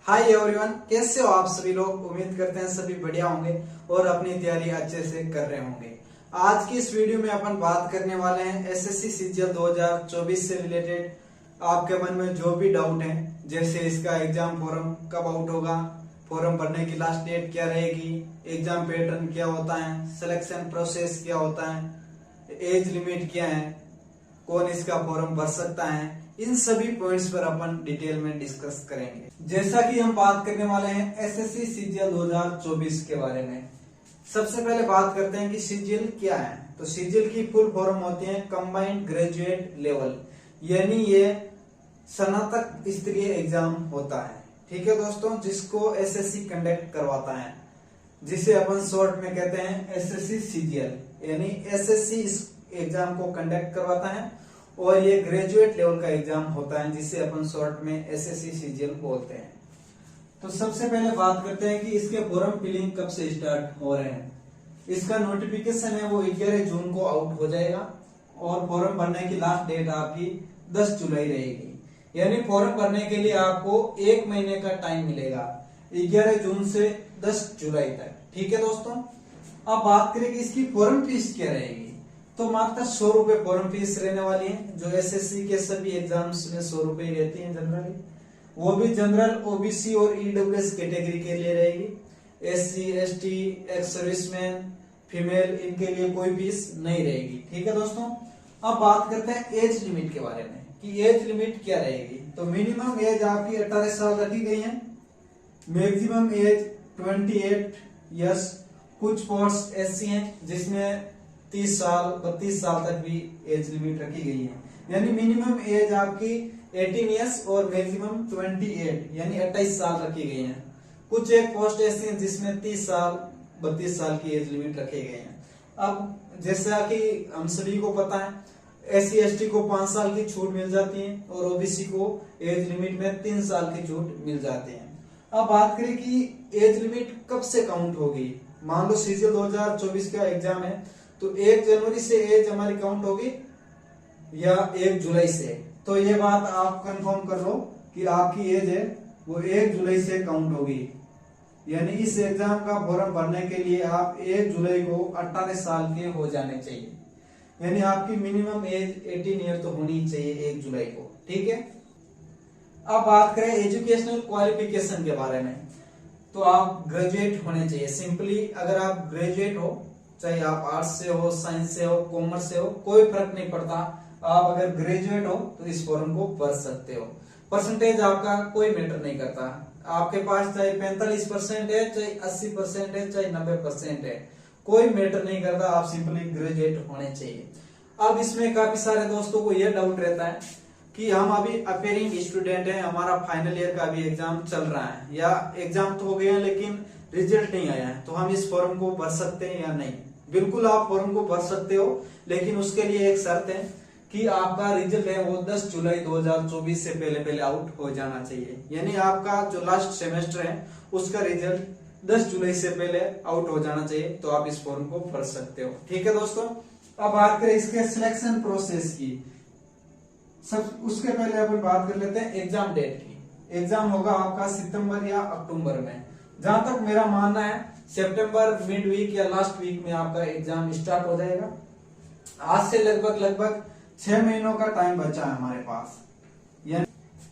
Hi everyone, कैसे हो आप सभी लोग। उम्मीद करते हैं सभी बढ़िया होंगे और अपनी तैयारी अच्छे से कर रहे होंगे। आज की इस वीडियो में अपन बात करने वाले हैं एसएससी सीजीएल 2024 से रिलेटेड आपके मन में जो भी डाउट है, जैसे इसका एग्जाम फॉर्म कब आउट होगा, फॉर्म भरने की लास्ट डेट क्या रहेगी, एग्जाम पैटर्न क्या होता है, सिलेक्शन प्रोसेस क्या होता है, एज लिमिट क्या है, कौन इसका फॉर्म भर सकता है, इन सभी पॉइंट्स पर अपन डिटेल में डिस्कस करेंगे। जैसा कि हम बात करने वाले हैं एसएससी सीजीएल 2024 के बारे में। सबसे पहले बात करते हैं कि सीजीएल क्या है। तो सीजीएल की फुल फॉर्म होती है कंबाइंड ग्रेजुएट लेवल, यानी ये स्नातक स्तरीय एग्जाम होता है। ठीक है दोस्तों, जिसको एसएससी कंडक्ट करवाता है, जिसे अपन शॉर्ट में कहते हैं एसएससी सीजीएल, यानी एसएससी इस एग्जाम को कंडक्ट करवाता है और ये ग्रेजुएट लेवल का एग्जाम होता है, जिसे अपन शॉर्ट में एसएससी सीजीएल बोलते हैं। तो सबसे पहले बात करते हैं कि इसके फॉर्म फिलिंग कब से स्टार्ट हो रहे हैं। इसका नोटिफिकेशन है वो 11 जून को आउट हो जाएगा और फॉर्म भरने की लास्ट डेट आपकी 10 जुलाई रहेगी। यानी फॉर्म भरने के लिए आपको 1 महीने का टाइम मिलेगा, 11 जून से 10 जुलाई तक। ठीक है दोस्तों, अब बात करें कि इसकी फॉर्म फीस क्या रहेगी। तो मात्र 100 रुपए फॉर्म फीस रहने वाली है, जो एसएससी के सभी एग्जाम्स में 100 रुपए रहती है जनरली। वो भी जनरल, ओबीसी और ईडब्ल्यूएस कैटेगरी के लिए रहेगी। SC, ST, ex serviceman, female, इनके लिए कोई फीस नहीं रहेगी। ठीक है दोस्तों, अब बात करते हैं एज लिमिट के बारे में कि एज लिमिट क्या रहेगी। तो मिनिमम एज आपकी 18 साल रखी गई है, मैक्सिमम एज 28 ईयर्स। कुछ पोस्ट ऐसी हैं जिसमें 30 साल 32 साल तक भी एज लिमिट रखी गई है, यानी मिनिमम एज आपकी 18 ईयर्स और मैक्सिमम 28 यानी 28 साल रखी गई है। कुछ एक पोस्ट ऐसी हैं जिसमें 30 साल 32 साल की एज लिमिट रखे गए हैं। अब जैसा कि हम सभी को पता है, एससी एसटी को 5 साल की छूट मिल जाती है और ओबीसी को एज लिमिट में 3 साल की छूट मिल जाती है। अब बात करें कि एज लिमिट कब से काउंट होगी। मान लो सीजीएल 2024 का एग्जाम है, तो 1 जनवरी से एज हमारी काउंट होगी या 1 जुलाई से। तो ये बात आप कंफर्म कर लो कि आपकी एज है वो 1 जुलाई से काउंट होगी। यानी इस एग्जाम का फॉर्म भरने के लिए आप 1 जुलाई को 18 साल के हो जाने चाहिए, यानी आपकी मिनिमम एज 18 ईयर तो होनी चाहिए 1 जुलाई को। ठीक है, अब बात करें एजुकेशनल क्वालिफिकेशन के बारे में। तो आप ग्रेजुएट होने चाहिए। सिंपली अगर आप ग्रेजुएट हो, चाहे आप आर्ट्स से हो, साइंस से हो, कॉमर्स से हो, कोई फर्क नहीं पड़ता। आप अगर ग्रेजुएट हो तो इस फॉर्म को भर सकते हो। परसेंटेज आपका कोई मैटर नहीं करता। आपके पास चाहे 45% है, चाहे 80% है, चाहे 90% है, कोई मैटर नहीं करता। आप सिंपली ग्रेजुएट होने चाहिए। अब इसमें काफी सारे दोस्तों को यह डाउट रहता है कि हम अभी अपेयरिंग स्टूडेंट हैं, हमारा फाइनल ईयर का भी एग्जाम चल रहा है या एग्जाम तो हो गया लेकिन रिजल्ट नहीं आया है, तो हम इस फॉर्म को भर सकते हैं या नहीं। बिल्कुल आप फॉर्म को भर सकते हो, लेकिन उसके लिए एक शर्त है कि आपका रिजल्ट है वो 10 जुलाई 2024 से पहले आउट हो जाना चाहिए। यानी आपका जो लास्ट सेमेस्टर है उसका रिजल्ट 10 जुलाई से पहले आउट हो जाना चाहिए, तो आप इस फॉर्म को भर सकते हो। ठीक है दोस्तों, अब बात करें इसके सिलेक्शन प्रोसेस की। सब उसके पहले अपन बात कर लेते हैं एग्जाम डेट की। एग्जाम होगा आपका सितंबर या अक्टूबर में। जहां तक मेरा मानना है सितंबर मिड वीक या लास्ट वीक में आपका एग्जाम स्टार्ट हो जाएगा। आज से लगभग 6 महीनों का टाइम बचा है हमारे पास।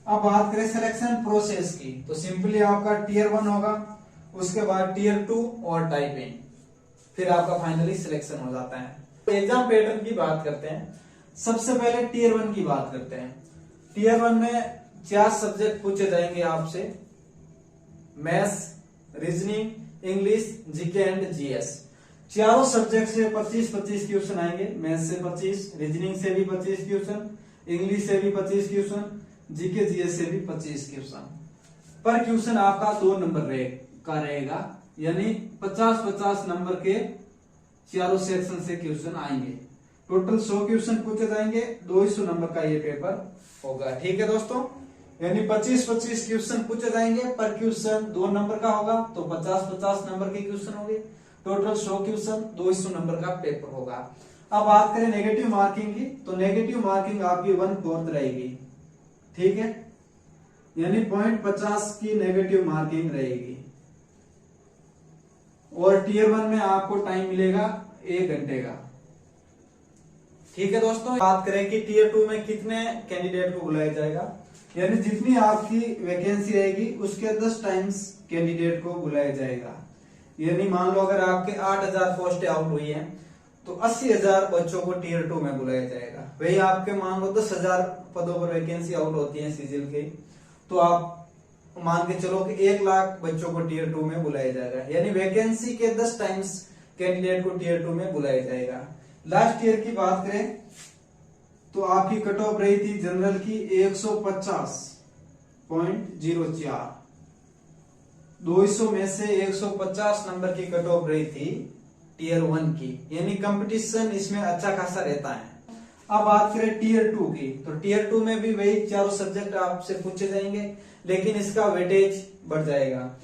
अब बात करें सिलेक्शन प्रोसेस की, तो सिंपली आपका टीयर 1 होगा, उसके बाद टीयर 2 और टाइप इन, फिर आपका फाइनली सिलेक्शन हो जाता है। एग्जाम पैटर्न की बात करते हैं। सबसे पहले टीयर 1 की बात करते हैं। टीयर 1 में 4 सब्जेक्ट पूछे जाएंगे आपसे, maths, reasoning, English, GK and GS. चारों सब्जेक्ट से 25-25 क्वेश्चन आएंगे। मैथ्स से 25, रीजनिंग से भी 25 क्वेश्चन, इंग्लिश से भी 25 क्वेश्चन, जीके जीएस से भी 25 क्वेश्चन। पर क्वेश्चन आपका 2 नंबर का रहेगा, यानी 50-50 नंबर के चारों सेक्शन से क्वेश्चन आएंगे। टोटल 100 क्वेश्चन पूछे जाएंगे, 200 नंबर का ये पेपर होगा। ठीक है दोस्तों, यानी 25-25 क्वेश्चन पूछे जाएंगे, पर क्वेश्चन 2 नंबर का होगा, तो 50-50 नंबर के क्वेश्चन होंगे। टोटल 100 क्वेश्चन 200 नंबर का पेपर होगा। अब बात करें नेगेटिव मार्किंग की, तो नेगेटिव मार्किंग आपकी 1/4 रहेगी। ठीक है, यानी 0.50 की नेगेटिव मार्किंग रहेगी। और टीयर 1 में आपको टाइम मिलेगा 1 घंटे का। ठीक है दोस्तों, बात करें कि टीयर 2 में कितने कैंडिडेट को बुलाया जाएगा, यानी जितनी आपकी वैकेंसी रहेगी उसके 10 टाइम्स कैंडिडेट को बुलाया जाएगा। यानी मान लो अगर आपके 8000 पोस्ट आउट हुई है तो 80,000 बच्चों को टीयर 2 में बुलाया जाएगा। वही आपके मान लो 10,000 पदों पर वैकेंसी आउट होती है सीजीएल के, तो आप मान के चलो कि 1 लाख बच्चों को टीयर 2 में बुलाया जाएगा। यानी वैकेंसी के 10 टाइम्स कैंडिडेट को टीयर 2 में बुलाया जाएगा। लास्ट ईयर की बात करें तो आपकी कट ऑफ रही थी जनरल की 150.04, 200 में से 150 नंबर की कट ऑफ रही थी टीयर 1 की, यानी कंपटीशन इसमें अच्छा खासा रहता है। अब बात करें टीयर 2 की, तो टीयर 2 में भी वही चारों सब्जेक्ट आपसे पूछे जाएंगे, लेकिन इसका वेटेज बढ़ जाएगा।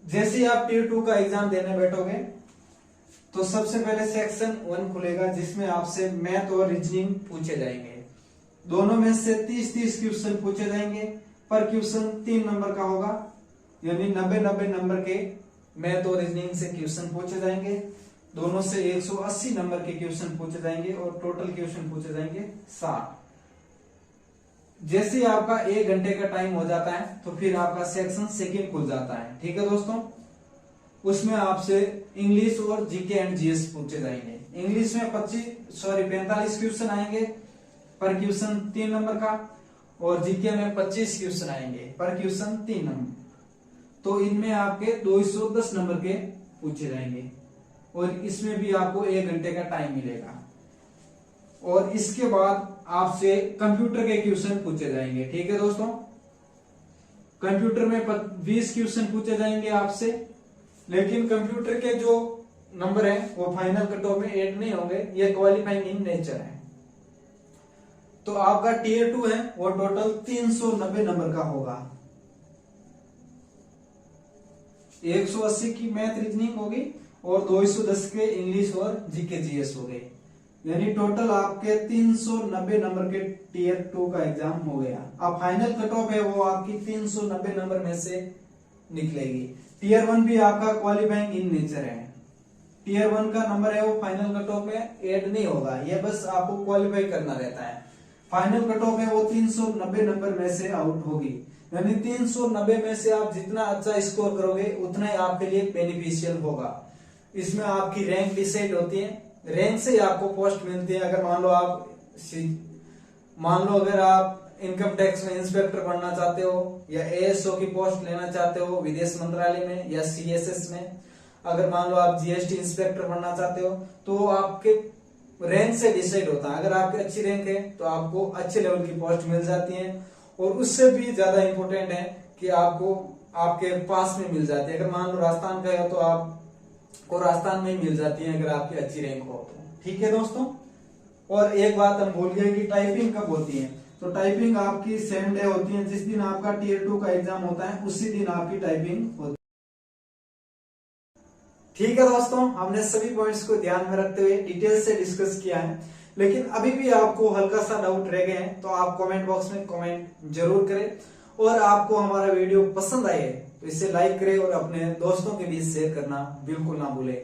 जैसे ही आप टीयर 2 का एग्जाम देने बैठोगे तो सबसे पहले सेक्शन 1 खुलेगा, जिसमें आपसे मैथ और रीजनिंग पूछे जाएंगे। दोनों में से 30-30 क्वेश्चन पूछे जाएंगे। पर क्वेश्चन 3 नंबर का होगा, यानी 90-90 नंबर के मैथ और रीजनिंग से क्वेश्चन पूछे जाएंगे। दोनों से 180 नंबर के क्वेश्चन पूछे जाएंगे और टोटल क्वेश्चन पूछे जाएंगे 60। जैसे ही आपका 1 घंटे का टाइम हो जाता है तो फिर आपका सेक्शन 2 खुल जाता है। ठीक है दोस्तों, उसमें आपसे इंग्लिश और जीके एंड जीएस पूछे जाएंगे। इंग्लिश में 45 क्वेश्चन आएंगे पर क्वेश्चन 3 नंबर का, और जीके में 25 क्वेश्चन आएंगे पर क्वेश्चन 3 नंबर। तो इनमें आपके 210 नंबर के पूछे जाएंगे और इसमें भी आपको 1 घंटे का टाइम मिलेगा। और इसके बाद आपसे कंप्यूटर के क्वेश्चन पूछे जाएंगे। ठीक है दोस्तों, कंप्यूटर में 20 क्वेश्चन पूछे जाएंगे आपसे, लेकिन कंप्यूटर के जो नंबर है वो फाइनल कट ऑफ में ऐड नहीं होंगे, ये क्वालिफाइंग इन नेचर है। तो आपका टीयर 2 है वो टोटल 390 नंबर का होगा। 180 की मैथ रीजनिंग होगी और 210 के इंग्लिश और जीके जीएस हो गए, यानी टोटल आपके 390 नंबर के टीयर 2 का एग्जाम हो गया। अब फाइनल कट ऑफ है वो आपकी 390 नंबर में से निकलेगी। टीयर 1 भी आपका क्वालिफाइंग इन नेचर है। टीयर 1 का नंबर है वो फाइनल कट ऑफ में ऐड नहीं होगा, ये बस आपको क्वालिफाई करना रहता है। फाइनल कट ऑफ है वो 390 नंबर में से आउट होगी, यानी 390 में से आप जितना अच्छा स्कोर करोगे उतना ही आपके लिए बेनिफिशियल होगा। इसमें आपकी रैंक डिसाइड होती है, रैंक से ही आपको पोस्ट मिलती है। अगर मान लो अगर आप इनकम टैक्स में इंस्पेक्टर बनना चाहते हो या एएसओ की पोस्ट लेना चाहते हो विदेश मंत्रालय में या सीएसएस में, अगर मान लो आप जीएसटी इंस्पेक्टर बनना चाहते हो, तो आपके रैंक से डिसाइड होता है। अगर आपकी अच्छी रैंक है तो आपको अच्छे लेवल की पोस्ट मिल जाती है, और उससे भी ज्यादा इंपॉर्टेंट है कि आपको आपके पास में मिल जाती है। अगर मान लो राजस्थान का है तो आपको राजस्थान में ही मिल जाती है अगर आपकी अच्छी रैंक हो तो। ठीक है दोस्तों, और एक बात हम भूल गए कि टाइपिंग कब होती है। तो टाइपिंग आपकी सेम डे होती है, जिस दिन आपका टीयर 2 का एग्जाम होता है उसी दिन आपकी टाइपिंग होती है। ठीक है दोस्तों, हमने सभी पॉइंट्स को ध्यान में रखते हुए डिटेल से डिस्कस किया है, लेकिन अभी भी आपको हल्का सा डाउट रह गए हैं तो आप कमेंट बॉक्स में कमेंट जरूर करें। और आपको हमारा वीडियो पसंद आए तो इसे लाइक करें और अपने दोस्तों के बीच शेयर करना बिल्कुल ना भूलें।